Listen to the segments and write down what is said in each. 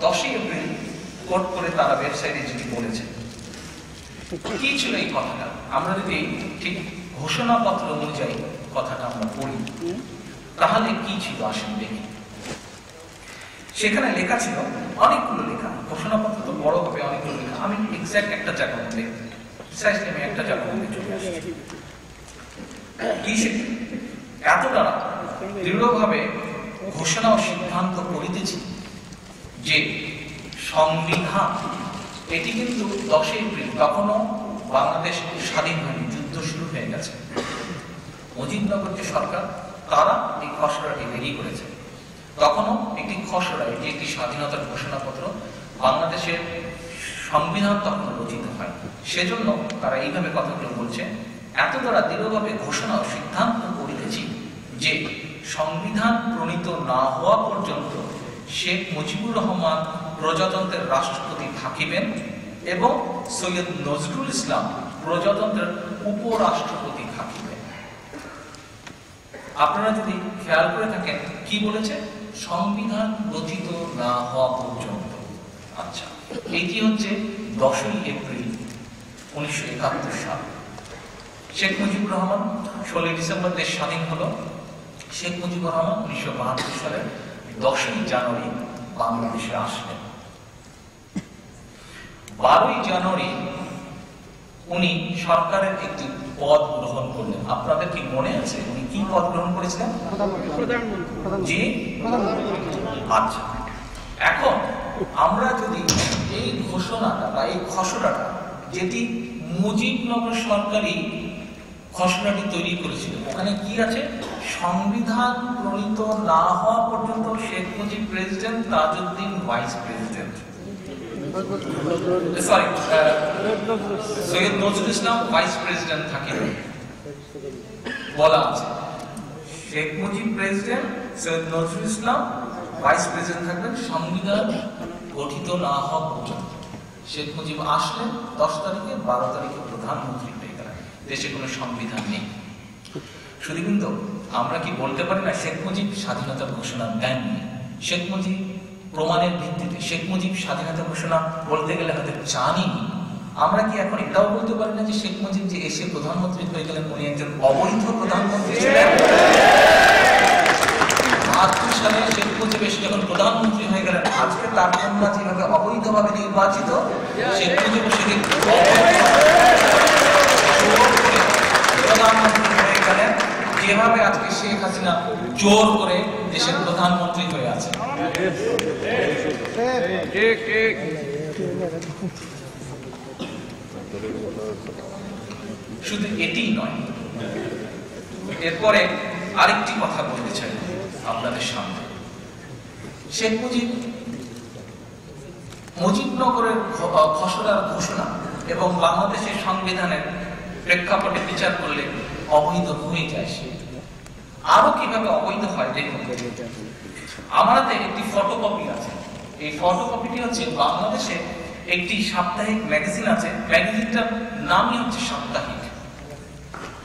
10ই April coat করে তারা ওয়েবসাইটে যেটি বলেছে। কি ছিল এই কথাটা? আমরা যদি ঠিক ঘোষণাপত্র অনুযায়ী কথাটা আমরা পড়ি তাহলে কি ছিল আসেন দেখি। সেখানে লেখা ছিল অনেকগুলো লেখা, ঘোষণাপত্র তো বড় হবে, অনেকগুলো লেখা। আমি এক্সাক্ট একটা জায়গার মধ্যে আমি একটা জায়গার মধ্যে চলে আসছি। কি এতটা দৃঢ়ভাবে ঘোষণা ও সিদ্ধান্ত করিতেছি যে সংবিধান, এটি কিন্তু 10 এপ্রিল, তখনও বাংলাদেশ স্বাধীন হয়নি, যুদ্ধ শুরু হয়ে গেছে। মুজিবনগর যে সরকার তারা এই খসড়াটি রেডি করেছে, তখনও একটি খসড়া, এটি একটি স্বাধীনতার ঘোষণাপত্র, বাংলাদেশের সংবিধান তখন রচিত হয়। সেজন্য তারা এইভাবে কথাগুলো বলছে, এত দ্বারা দৃঢ়ভাবে ঘোষণা ও সিদ্ধান্ত করিতেছি যে সংবিধান প্রণীত না হওয়া পর্যন্ত শেখ মুজিবুর রহমান প্রজাতন্ত্রের রাষ্ট্রপতি থাকিবেন এবং সৈয়দ নজরুল ইসলাম প্রজাতন্ত্রের উপরাষ্ট্রপতি থাকিবেন। আপনারা যদি খেয়াল করে থাকেন কি বলেছে, সংবিধান রচিত না হওয়া পর্যন্ত। আচ্ছা, এটি হচ্ছে 10ই এপ্রিল 1971 সাল। শেখ মুজিবুর রহমান 16 ডিসেম্বর দেশ স্বাধীন হলো। শেখ মুজিবুর রহমান 1972 সালে 10ই জানুয়ারি বাংলাদেশে আসলেন। 12ই জানুয়ারি উনি সরকারের একটি পদ গ্রহণ করলেন। আপনাদের কি মনে আছে উনি কি পদ গ্রহণ করেছিলেন? জি, আচ্ছা। এখন আমরা যদি এই ঘোষণাটা বা এই খসড়াটা, যেটি মুজিবনগর সরকারই খসড়াটি তৈরি করেছিল, ওখানে কি আছে, সংবিধান প্রণীত না হওয়া পর্যন্ত Sheikh Mujib president, Tajuddin vice president, Syed Nazrul Islam vice president থাকিবেন বলা আছে। Sheikh Mujib president, Syed Nazrul Islam vice president থাকবেন সংবিধান গঠিত না হওয়া পর্যন্ত। শেখ মুজিব আসলেন 10 তারিখে, 12 তারিখে প্রধানমন্ত্রী হয়ে গেলেন। দেশে কোনো সংবিধান নেই। শুধু কিন্তু আমরা কি বলতে পারি না শেখ মুজিব স্বাধীনতার ঘোষণা দেননি? শেখ মুজিব প্রমাণের ভিত্তিতে শেখ মুজিব স্বাধীনতা ঘোষণা বলতে গেলে হয়তো জানিনি। আমরা কি এখন এটাও বলতে পারি না যে শেখ মুজিব যে এসে প্রধানমন্ত্রী হয়ে গেলেন উনি একজন অবৈধ প্রধানমন্ত্রী ছিলেন? 72 সালে শেখ মুজিব এসে যখন প্রধানমন্ত্রী হয়ে গেলেন, আজকে তার কন্যা যেভাবে অবৈধভাবে নির্বাচিত, শেখ মুজিব সেদিন প্রধানমন্ত্রী হয়ে গেলেন, যেভাবে আজকে শেখ হাসিনা জোর করে দেশের প্রধানমন্ত্রী হয়ে আছে। শুধু এটিই নয়, এরপরে আরেকটি কথা বলতে চাই আপনাদের সামনে। শেখ মুজিব মুজিবনগরের খসড়ার ঘোষণা এবং বাংলাদেশের সংবিধানের প্রেক্ষাপটে বিচার করলে অবৈধ হয়ে যায়। সে আরো কিভাবে অবৈধ হয় দেখুন। আমাদের একটি ফটোকপি আছে। এই ফটোকপিটি হচ্ছে বাংলাদেশে একটি সাপ্তাহিক ম্যাগাজিন আছে। ম্যাগাজিনটার নামই হচ্ছে সাপ্তাহিক।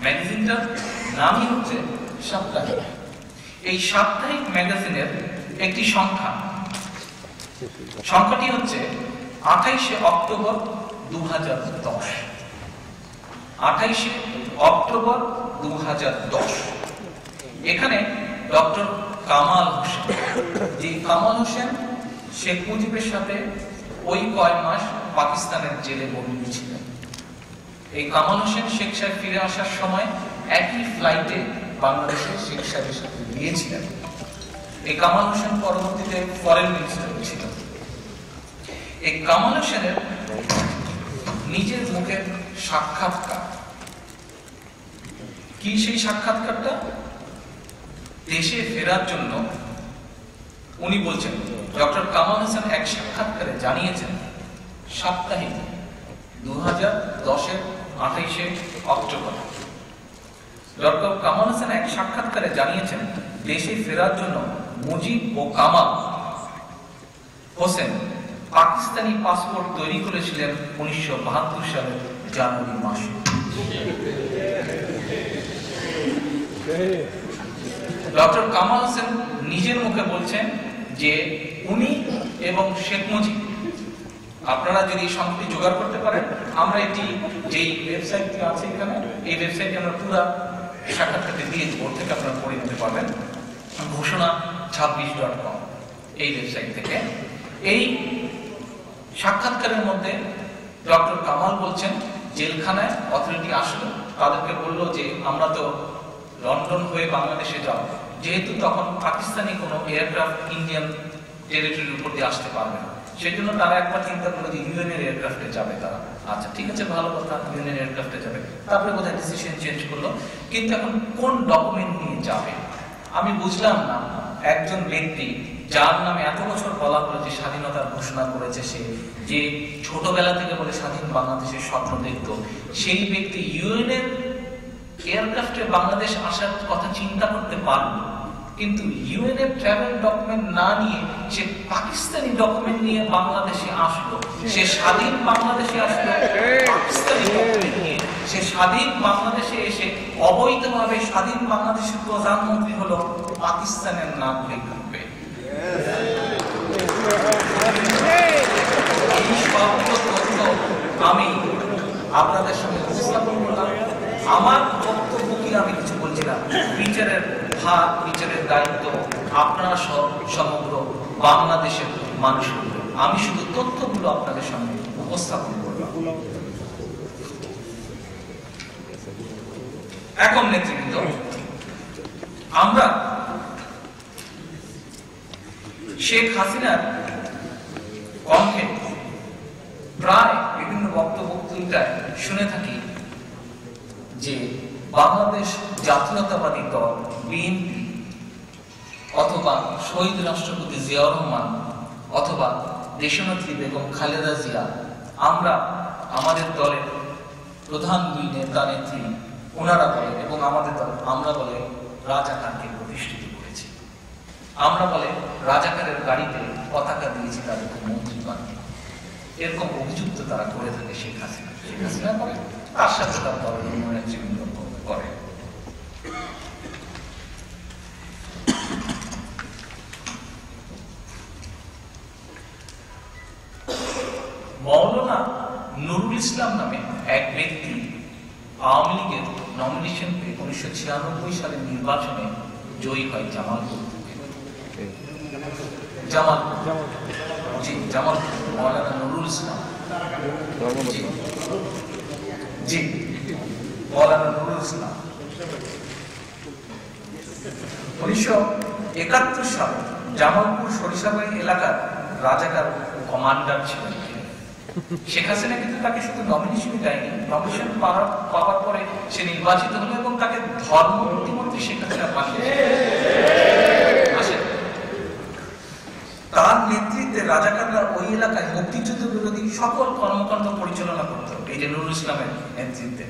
ম্যাগাজিনটার নামই হচ্ছে সাপ্তাহিক। এই সাপ্তাহিক ম্যাগাজিনের একটি সংখ্যাটি হচ্ছে 28শে অক্টোবর 2010। 28শে অক্টোবর 2010। এখানে ডক্টর কামাল হোসেন, যে কামাল হোসেন শেখ মুজিবের সাথে ওই কয়েক মাস পাকিস্তানের জেলে বন্দী ছিলেন। এই কামাল হোসেন শেখ সাহেব ফিরে আসার সময় একই ফ্লাইটে বাংলাদেশের শেখ সাহেবের সাথে গিয়েছিলেন। এই কামাল হোসেন পরবর্তীতে ফরেন মিনিস্টার ছিল। এই কামাল হোসেনের নিজের মুখের সাক্ষাৎকার। কি সেই সাক্ষাৎকারটা? দেশে ফেরার জন্য উনি বলছেন, ডক্টর কামাল হোসেন এক সাক্ষাৎকারে জানিয়েছেন, সাপ্তাহিক 2010-এর 28শে অক্টোবর ডক্টর কামাল হোসেন এক সাক্ষাৎকারে জানিয়েছেন, দেশে ফেরার জন্য মুজিব ও কামাল হোসেন পাকিস্তানি পাসপোর্ট তৈরি করেছিলেন 1972 সালের জানুয়ারি মাসে। ডক্টর কামাল হোসেন নিজের মুখে বলছেন যে উনি এবং শেখ মুজিব, আপনারা যদি সম্পত্তি জোগাড় করতে পারেন, আমরা এটি যেই ওয়েবসাইটটি আছে এখানে, এই ওয়েবসাইটে আমরা পুরো সাক্ষাৎকারটি দিয়ে দেবো, থেকে আপনারা পড়ে নিতে পারবেন, ঘোষণা26.com এই ওয়েবসাইট থেকে। এই সাক্ষাৎকারের মধ্যে ডক্টর কামাল বলছেন জেলখানায় অথরিটি আসলো, তাদেরকে বললো যে আমরা তো লন্ডন হয়ে বাংলাদেশে যাব, যেহেতু তখন পাকিস্তানি কোনো এয়ারক্রাফট ইন্ডিয়ান টেরিটরির উপর দিয়ে আসতে পারবে না, সেই জন্য তারা একবার চিন্তা করলো যে ইউএনের এয়ারক্রাফটে যাবে তারা। আচ্ছা ঠিক আছে, ভালো কথা, ইউএনের এয়ারক্রাফটে যাবে। তারপরে বোধহয় ডিসিশন চেঞ্জ করলো, কিন্তু এখন কোন ডকুমেন্ট নিয়ে যাবে আমি বুঝলাম না। একজন ব্যক্তি যার নামে এত বছর বলা হলো যে স্বাধীনতার ঘোষণা করেছে, সে যে ছোটবেলা থেকে বলে স্বাধীন বাংলাদেশের স্বপ্ন দেখত, সেই ব্যক্তি ইউএনের এয়ারক্রাফটে বাংলাদেশ আসার কথা চিন্তা করতে পারলো, কিন্তু ইউএনএ ট্রাভেল ডকুমেন্ট না নিয়ে সে পাকিস্তানি ডকুমেন্ট নিয়ে বাংলাদেশে আসলো। সে স্বাধীন বাংলাদেশে আসলো পাকিস্তানি ডকুমেন্ট নিয়ে, সে স্বাধীন বাংলাদেশে এসে অবৈধভাবে স্বাধীন বাংলাদেশের প্রধানমন্ত্রী হলো পাকিস্তানের নাগরিক রূপে। এই সব তথ্য আমি আপনাদের সঙ্গে উপস্থাপন করলাম। আমার বক্তব্য কি আমি কিছু বলছিলাম, বিচারের ভাগ, বিচারের দায়িত্ব আপনারা সব সমগ্র বাংলাদেশের মানুষের। আমি শুধু তথ্যগুলো আপনাদের সামনে উপস্থাপন করলাম। এখন নেতৃবৃন্দ, আমরা শেখ হাসিনার কণ্ঠে প্রায় বিভিন্ন বক্তব্যটায় শুনে থাকি যে বাংলাদেশ জাতীয়তাবাদী দল বিএনপি অথবা শহীদ রাষ্ট্রপতি জিয়াউর রহমান অথবা দেশনেত্রী বেগম খালেদা জিয়া, আমরা আমাদের দলের প্রধান দুই নেতা নেত্রী ওনারা বলে এবং আমাদের দল আমরা বলে রাজাকারকে প্রতিষ্ঠিত করেছি, আমরা বলে রাজাকারের গাড়িতে পতাকা দিয়েছি তাদেরকে মন্ত্রী বানিয়ে। এরকম অভিযুক্ত তারা করে থাকে শেখ হাসিনা। শেখ হাসিনা করে, তার সাথে তার দলের নেতৃবৃন্দ করে। মৌলানা নুরুল ইসলাম নামে এক ব্যক্তি আওয়ামী লীগের নমিনেশন পেয়ে 1996 সালের নির্বাচনে জয়ী হয় জামালপুর থেকে। জামালপুর মৌলানা নুরুল ইসলাম, জি মৌলানা নুরুল ইসলাম 1971 সালে জামালপুর সরিষাবাড়ি এলাকার রাজাকার কমান্ডার ছিলেন। শেখ হাসিনা কিন্তু তাকে শুধু নমিনেশন দেয়নি, নমিনেশন পাওয়ার পরে সে নির্বাচিত হলো এবং তাকে ধর্ম প্রতিমন্ত্রী শেখ হাসিনা আসেন। তার নেতৃত্বে রাজাকাররা ওই এলাকায় মুক্তিযুদ্ধ বিরোধী সকল কর্মকাণ্ড পরিচালনা করত। এই যে নুরুল ইসলামের নেতৃত্বে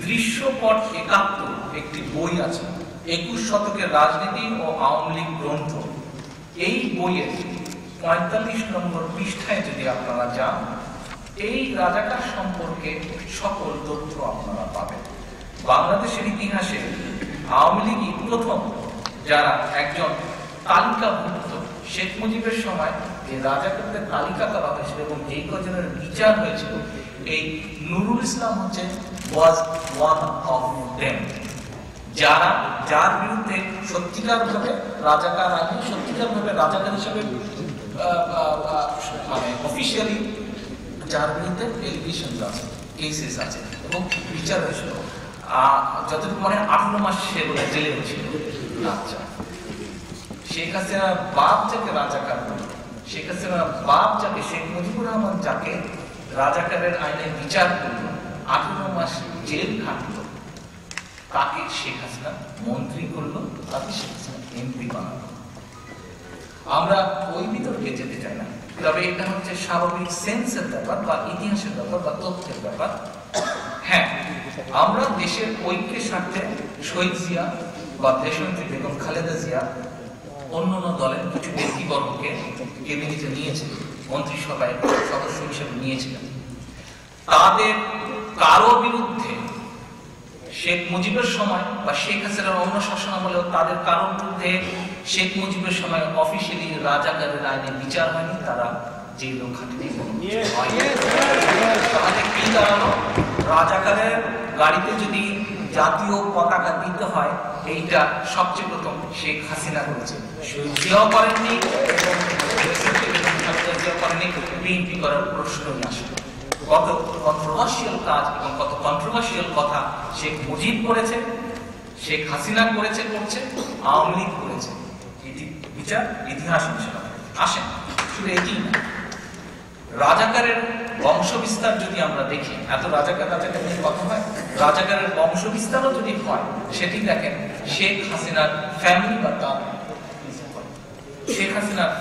দৃশ্যপট 71 একটি বই আছে, 21 শতকের রাজনীতি ও আওয়ামী লীগ গ্রন্থ। এই বইয়ের 45 নম্বর পৃষ্ঠায় যদি আপনারা যান, এই রাজাকার সম্পর্কে সকল তথ্য আপনারা পাবেন। বাংলাদেশের ইতিহাসে আওয়ামী লীগই প্রথম যারা একজন তালিকাভুক্ত, শেখ মুজিবের সময় যে রাজাকারদের তালিকা করা হয়েছিল এবং যেই কজনের বিচার হয়েছিল, এই নুরুল ইসলাম হচ্ছে ওয়াজ ওয়ান অফ দেম, যার বিরুদ্ধে সত্যিকার ভাবে রাজাকার আইনে সত্যিকার ভাবে রাজাকার হিসেবে মানে অফিসিয়ালি যার বিরুদ্ধে এলিগেশন আছে, কেসেস আছে এবং বিচার হয়েছিল। যতটুকু মানে 18 মাস সে বলে জেলে হয়েছিল। আচ্ছা, শেখ হাসিনার বাপ যাকে রাজাকার বলে, শেখ হাসিনার বাপ যাকে শেখ মুজিবুর রহমান যাকে রাজাকারের আইনে বিচার করলো, 18 মাস জেল খাটলো, তাকে শেখ হাসিনা মন্ত্রী করলো, তাকে শেখ হাসিনা এমপি বানালো। আমরা ওই বিতর্কে যেতে চাই না, তবে এটা হচ্ছে স্বাভাবিক সেন্সের ব্যাপার বা ইতিহাসের ব্যাপার বা তথ্যের ব্যাপার। হ্যাঁ, আমরা দেশের ঐক্যের স্বার্থে শহীদ জিয়া বা দেশনেত্রী বেগম খালেদা জিয়া অন্যান্য দলের কিছু ব্যক্তিবর্গকে ক্যাবিনেটে নিয়েছিলেন, মন্ত্রিসভায় সদস্য হিসেবে নিয়েছিলেন। তাদের কারো বিরুদ্ধে শেখ মুজিবের সময় বা শেখ হাসিনার অন্য শাসনামলেও তাদের কারোর বিরুদ্ধে শেখ মুজিবের সময় অফিসিয়ালি রাজাকারের আইনে বিচার হয়নি, তারা জেলও খাটেনি। তাহলে কি দাঁড়ালো? রাজাকারের গাড়িতে যদি জাতীয় পতাকা দিতে হয়, এইটা সবচেয়ে প্রথম শেখ হাসিনা করেছে, জিয়াও করেননি করেনি, বিএনপি করার প্রশ্নই আসে। কত কন্ট্রোভার্সিয়াল কাজ এবং কত কন্ট্রোভার্সিয়াল কথা শেখ মুজিব করেছে, শেখ হাসিনা করেছে, আওয়ামী লীগ করেছে। বিচার ইতিহাস আসেন। শুধু এটি না, রাজাকারের বংশ বিস্তার যদি আমরা দেখি, এত রাজাকার নিয়ে কথা হয়, রাজাকারের বংশ বিস্তারও যদি হয়, সেটি দেখেন শেখ হাসিনার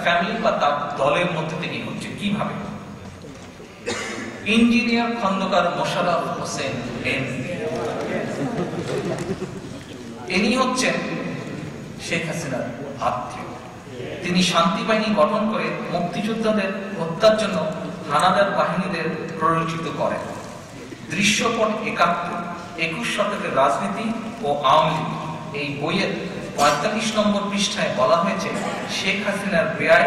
ফ্যামিলি বা তার দলের মধ্যে থেকে হচ্ছে। কিভাবে? ইঞ্জিনিয়ার খন্দকার মোশাররফ হোসেন ইনি হচ্ছেন শেখ হাসিনার আত্মীয়। তিনি শান্তি বাহিনী গঠন করে মুক্তিযোদ্ধাদের হত্যার জন্য হানাদার বাহিনীদের প্ররোচিত করেন। দৃশ্যপট ৭১ শতকের রাজনীতি ও আওয়ামী লীগ এই বইয়ের ৪৫ নম্বর পৃষ্ঠায় বলা হয়েছে, শেখ হাসিনার বেয়াই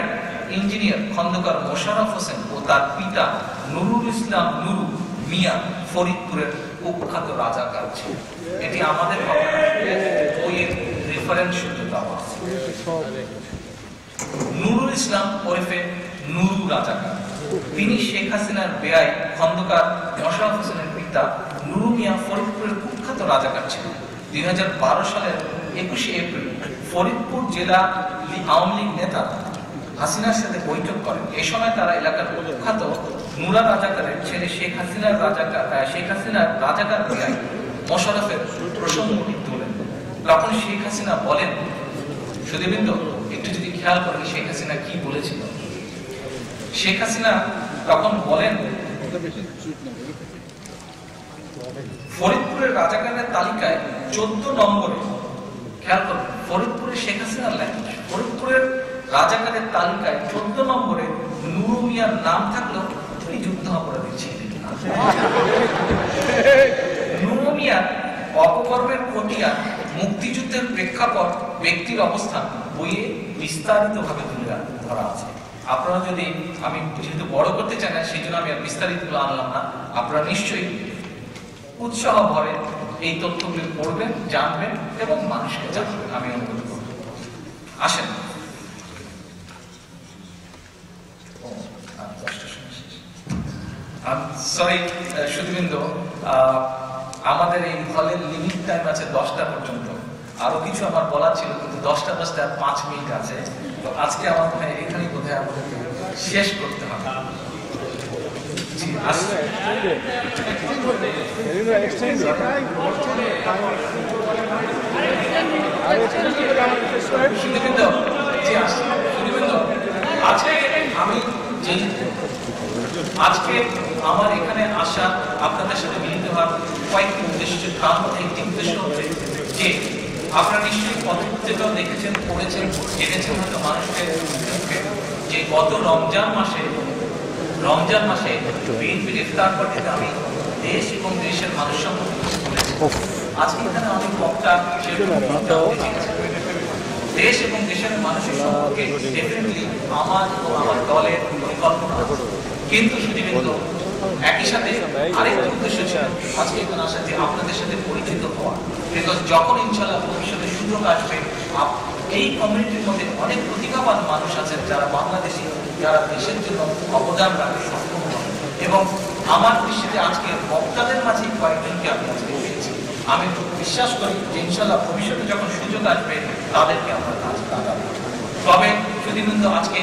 ইঞ্জিনিয়ার খন্দকার মোশাররফ হোসেন ও তার পিতা নুরুল ইসলাম নুরু মিয়া ফরিদপুরের কুখ্যাত রাজাকার ছিল। এটি আমাদের বইয়ের রেফারেন্স সূত্র দেওয়া আছে। নুরুল ইসলাম ওরফে নুরু রাজাকার, তিনি শেখ হাসিনার বেয়াই খন্দকার মোশাররফ হোসেনের পিতা নুরু মিয়া ফরিদপুরের কুখ্যাত রাজাকার ছিলেন। ২০১২ সালের ২১শে এপ্রিল ফরিদপুর জেলা আওয়ামী লীগ নেতা হাসিনার সাথে বৈঠক করেন। এ সময় তারা এলাকার কুখ্যাত নুরা রাজাকারের ছেলে শেখ হাসিনার রাজাকার বেয়াই মোশাররফের প্রসঙ্গটি তোলেন। তখন শেখ হাসিনা বলেন, সুধীবৃন্দ একটু যদি খেয়াল করেন শেখ হাসিনা কি বলেছিল। শেখ হাসিনা তখন বলেন, ফরিদপুরের রাজাকারের তালিকায় ১৪ নম্বরে, খেয়াল করুন ফরিদপুরের শেখ হাসিনার লেখা, ফরিদপুরের রাজাকারের তালিকায় ১৪ নম্বরে নুরু মিয়ার নাম থাকলেও তিনি যুদ্ধ অপরাধী ছিলেন না। নুরু মিয়ার অপকর্মের খতিয়ান, মুক্তিযুদ্ধের প্রেক্ষাপট, ব্যক্তির অবস্থান বইয়ে বিস্তারিতভাবে তুলে ধরা আছে। আপনারা যদি, আমি যেহেতু বড় করতে চাই না সেই জন্য আমি আর বিস্তারিত আনলাম না, আপনারা নিশ্চয়ই উৎসাহ ভরে এই তথ্যগুলি পড়বেন, জানবেন এবং মানুষকে জানাবেন, আমি অনুরোধ করব। আসেন, সরি সুধীবৃন্দ, আমাদের এই হলের লিমিট টাইম আছে 10টা পর্যন্ত। আরো কিছু আমার বলার ছিল, কিন্তু 10টা 5 মিনিট আছে। তো আজকে আমার মনে হয় এখানেই বোধহয় আমাদেরকে শেষ করতে হবে। আজকে আমার এখানে আসা, আপনাদের সাথে মিলিত হওয়ার কয়েকটি উদ্দেশ্য, তার মধ্যে একটি উদ্দেশ্য হচ্ছে যে আপনারা নিশ্চয়ই পত্রিকাও দেখেছেন, পড়েছেন, জেনেছেন হয়তো মানুষকে, যে গত রমজান মাসে বিএনপির ইফতার পার্টিতে আমি দেশ এবং দেশের মানুষ সম্পর্কে বলেছি। আজকে এখানে অনেক বক্তা দেশ এবং দেশের মানুষের সম্পর্কে ডেফিনেটলি আমার এবং আমার দলের পরিকল্পনা, কিন্তু শুধু একই সাথে আরেকটা উদ্দেশ্য ছিল আজকে এখানে আসা, যে আপনাদের সাথে পরিচিত হওয়া। বিকজ যখন ইনশাআল্লাহ ভবিষ্যতে সুযোগ আসবে, এই কমিউনিটির মধ্যে অনেক প্রতিভাবান মানুষ আছেন যারা বাংলাদেশি, যারা দেশের জন্য অবদান রাখতে সক্ষম হবে। এবং আমার দৃষ্টিতে আজকে বক্তাদের মাঝে কয়েকজনকে আমি আজকে পেয়েছি। আমি বিশ্বাস করি যে ইনশাআল্লাহ ভবিষ্যতে যখন সুযোগ আসবে তাদেরকে আমরা কাজ লাগাবো। তবে সুধীবৃন্দ, আজকে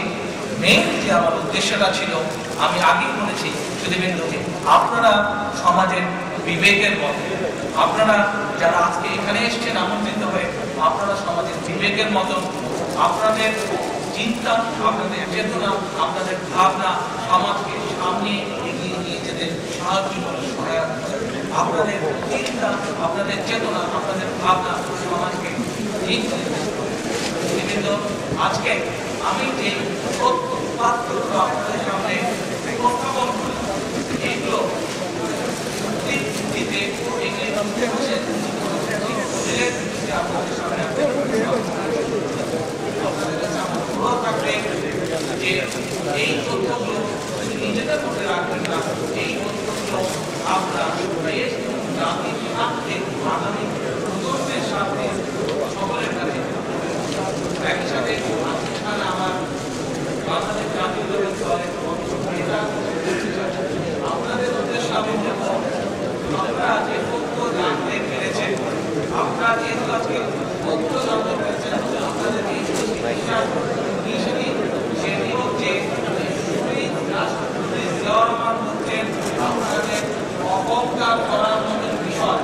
মেইন যে আমার উদ্দেশ্যটা ছিল, আমি আগেই বলেছি সুধীবৃন্দ, যে আপনারা সমাজের বিবেকের মতো, আপনারা যারা আজকে এখানে এসেছেন আমন্ত্রিত হয়ে, আপনারা সমাজের বিবেকের মতো, আপনাদের চিন্তা, আপনাদের চেতনা, আপনাদের ভাবনা সমাজকে সামনে এগিয়ে নিয়ে যেতে সাহায্য করে, সহায়তা করে। আপনাদের চিন্তা, আপনাদের চেতনা, আপনাদের ভাবনা সমাজকে ঠিক করে কিন্তু আজকে আমি যে সত্য পাত্রগুলো আপনাদের সামনে উপস্থাপন করি, এগুলো দিতে আপনাদের সামনে অনুরোধ থাকবে যে এই তথ্যগুলো নিজেদের মধ্যে রাখবেন না, এই তথ্যগুলো আমরা দেশ এবং জাতির স্বার্থে আগামী প্রজন্মের স্বার্থে সকলের কাছে একই সাথে এখানে আমার বাংলাদেশ জাতীয় দলের নেতা আপনাদের উদ্দেশ্য আমি বলবো, আমরা যে তথ্য জানতে পেরেছেন, আপনারা যেহেতু আজকে তথ্য জানতে পেরেছেন, আপনাদের এই বিষয়টি সেটি হচ্ছে শহীদ রাষ্ট্রপতি জিয়াউর রহমান হচ্ছেন আপনাদের অবজ্ঞা করার মতো বিষয়।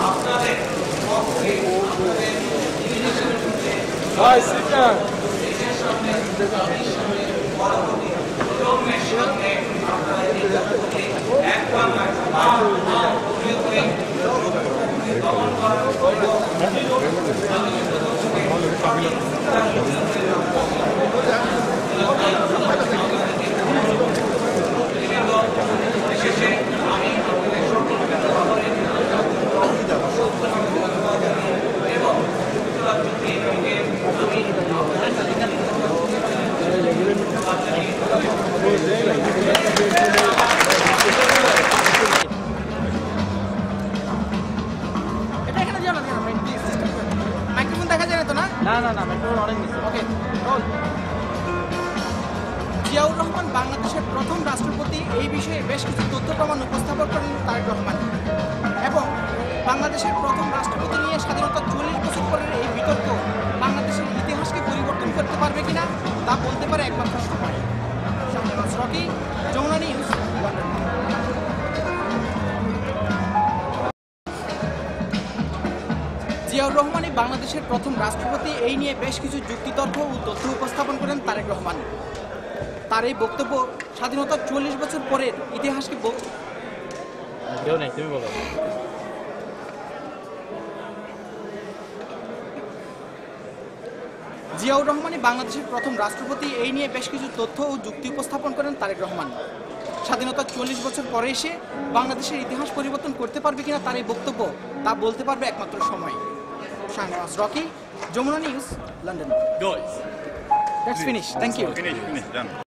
আপনাদের পক্ষে আপনাদের দেশের সামনে জাতির সামনে পরবর্তী প্রজন্মের সামনে আপনারা এই তথ্যকে একবার দমন করার শেষে আমি আপনাদের সকলকে এবং মাইক্রোফোন দেখা যায় না তো? না মাইক্রোফোন অনেক নিচে। ওকে, জিয়াউর রহমান বাংলাদেশের প্রথম রাষ্ট্রপতি, এই বিষয়ে বেশ কিছু তথ্য প্রমাণ উপস্থাপন করেন তারেক রহমান, এবং বাংলাদেশের প্রথম রাষ্ট্রপতি নিয়ে স্বাধীনতা 40 বছর পরের এই বিতর্ক বাংলাদেশের ইতিহাসকে পরিবর্তন করতে পারবে কিনা তা বলতে পারে একমাত্র সময়। Rocky, Jamuna news, London. জিয়াউর রহমানই বাংলাদেশের প্রথম রাষ্ট্রপতি, এই নিয়ে বেশ কিছু যুক্তিতর্ক ও তথ্য উপস্থাপন করেন তারেক রহমান। তার এই বক্তব্য স্বাধীনতার 40 বছর পরের ইতিহাসকে জিয়াউর রহমানই বাংলাদেশের প্রথম রাষ্ট্রপতি, এই নিয়ে বেশ কিছু তথ্য ও যুক্তি উপস্থাপন করেন তারেক রহমান। স্বাধীনতার 40 বছর পরে এসে বাংলাদেশের ইতিহাস পরিবর্তন করতে পারবে কিনা তার এই বক্তব্য তা বলতে পারবে একমাত্র সময়। Shahnawaz Rocky, Jamuna news, London. That's finished. Thank you. Finish, done.